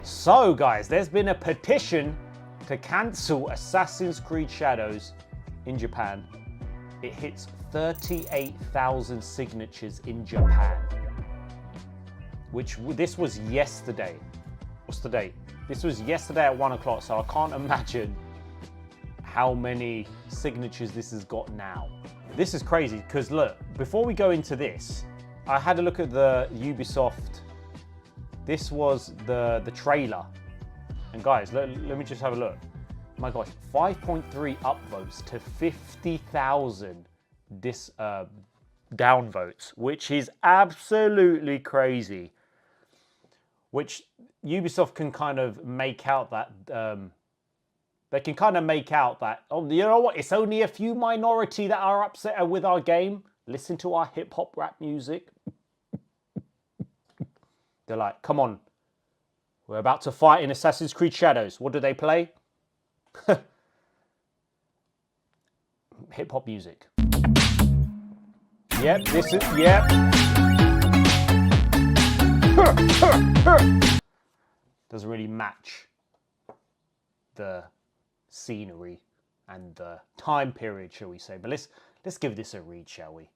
So guys, there's been a petition to cancel Assassin's Creed Shadows in Japan. It hits 38,000 signatures in Japan. This was yesterday. What's the date? This was yesterday at 1 o'clock, so I can't imagine how many signatures this has got now. This is crazy, because look, before we go into this, I had a look at the Ubisoft. This was the trailer. And guys, let me just have a look. My gosh, 5.3 upvotes to 50,000 downvotes, which is absolutely crazy. Which Ubisoft can kind of make out that, they can kind of make out that, oh, you know what, it's only a few minority that are upset with our game. Listen to our hip hop rap music. They're like, come on, we're about to fight in Assassin's Creed Shadows. What do they play? Hip hop music. Yep, this is, yep. Doesn't really match the scenery and the time period, shall we say. But let's give this a read, shall we?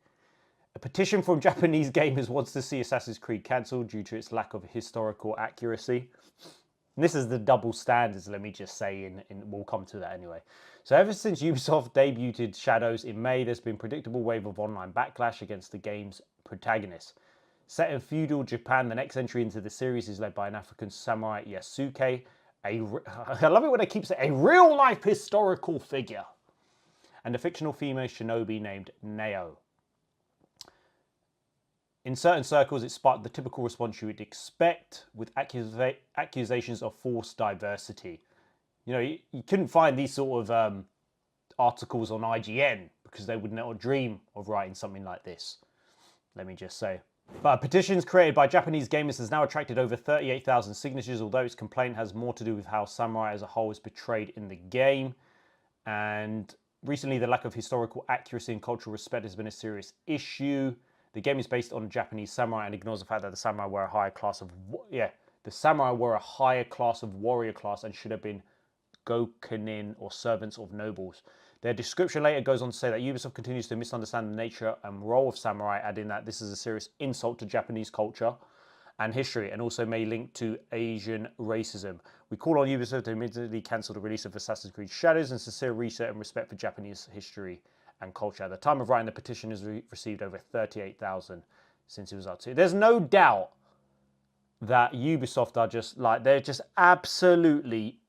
A petition from Japanese gamers wants to see Assassin's Creed cancelled due to its lack of historical accuracy. And this is the double standards, let me just say, and we'll come to that anyway. So ever since Ubisoft debuted Shadows in May, there's been a predictable wave of online backlash against the game's protagonist. Set in feudal Japan, the next entry into the series is led by an African samurai, Yasuke. I love it when they keep saying a real-life historical figure. And a fictional female shinobi named Neo. In certain circles, it sparked the typical response you would expect, with accusations of forced diversity. You know, you couldn't find these sort of articles on IGN because they would not dream of writing something like this. Let me just say. But petitions created by Japanese gamers has now attracted over 38,000 signatures, although its complaint has more to do with how samurai as a whole is portrayed in the game. And recently, the lack of historical accuracy and cultural respect has been a serious issue. The game is based on Japanese samurai and ignores the fact that the samurai were a higher class of warrior class and should have been gokunin, or servants of nobles. Their description later goes on to say that Ubisoft continues to misunderstand the nature and role of samurai, adding that this is a serious insult to Japanese culture and history, and also may link to Asian racism. We call on Ubisoft to immediately cancel the release of Assassin's Creed Shadows and sincere research and respect for Japanese history and culture. At the time of writing, the petition has received over 38,000 since it was up to. There's no doubt that Ubisoft are just like, they're just absolutely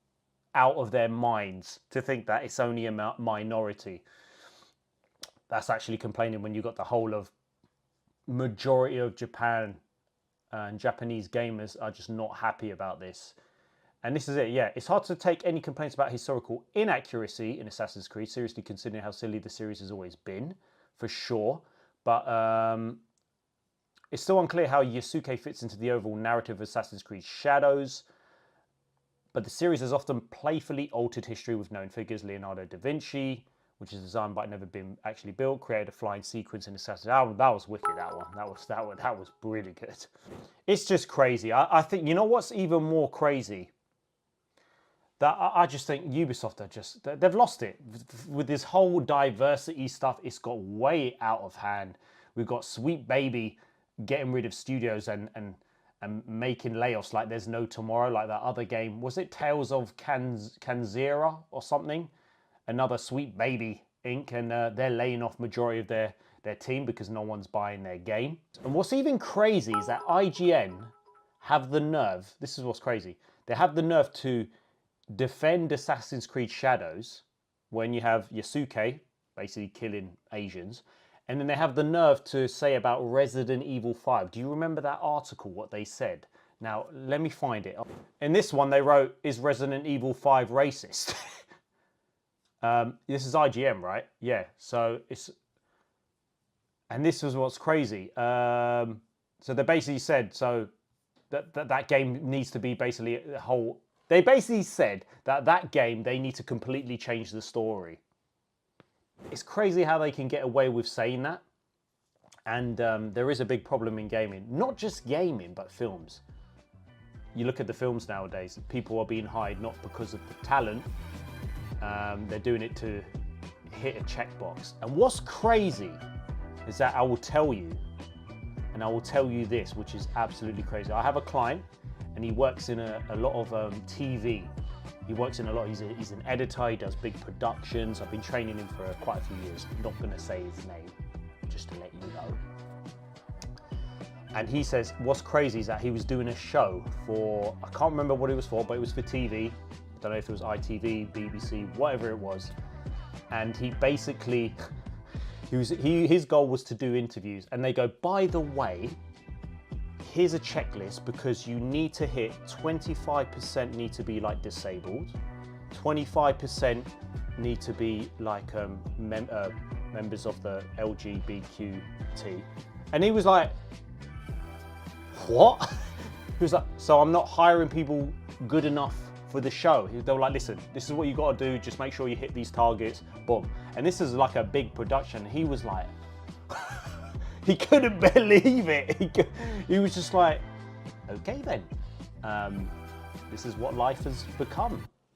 out of their minds to think that it's only a minority that's actually complaining when you got the whole of majority of Japan and Japanese gamers are just not happy about this. And this is it, yeah. It's hard to take any complaints about historical inaccuracy in Assassin's Creed seriously, considering how silly the series has always been, for sure. But it's still unclear how Yasuke fits into the overall narrative of Assassin's Creed Shadows. But the series has often playfully altered history with known figures. Leonardo da Vinci, which is designed but never been actually built, created a flying sequence in Assassin's Creed. That was wicked, that one. That was really good. It's just crazy. I think, you know what's even more crazy? That I just think Ubisoft are they've lost it. With this whole diversity stuff, it's got way out of hand. We've got Sweet Baby getting rid of studios and making layoffs like there's no tomorrow, like that other game. Was it Tales of Kanzera or something? Another Sweet Baby Inc. And they're laying off majority of their team because no one's buying their game. And what's even crazy is that IGN have the nerve, this is what's crazy, they have the nerve to defend Assassin's Creed Shadows when you have Yasuke basically killing Asians, and then they have the nerve to say about Resident Evil 5. Do you remember that article, what they said? Now, let me find it. In this one, they wrote, is Resident Evil 5 racist? This is IGN, right? Yeah, so it's... And this was what's crazy. So they basically said, so that game needs to be basically a whole... They basically said that game, they need to completely change the story. It's crazy how they can get away with saying that. And there is a big problem in gaming. Not just gaming, but films. you look at the films nowadays, people are being hired not because of the talent, they're doing it to hit a checkbox. And what's crazy is that I will tell you this, which is absolutely crazy. I have a client and he works in a lot of TV. He works in a lot, he's an editor, he does big productions. I've been training him for quite a few years. I'm not gonna say his name, just to let you know. And he says, what's crazy is that he was doing a show for, I can't remember what it was for, but it was for TV. I don't know if it was ITV, BBC, whatever it was. And he basically, his goal was to do interviews. And they go, by the way, here's a checklist because you need to hit 25% need to be like disabled, 25% need to be like members of the LGBTQT. And he was like, what? He was like, so I'm not hiring people good enough for the show. They were like, listen, this is what you got to do. Just make sure you hit these targets, boom. And this is like a big production. He was like, he couldn't believe it. He was just like, okay then. This is what life has become.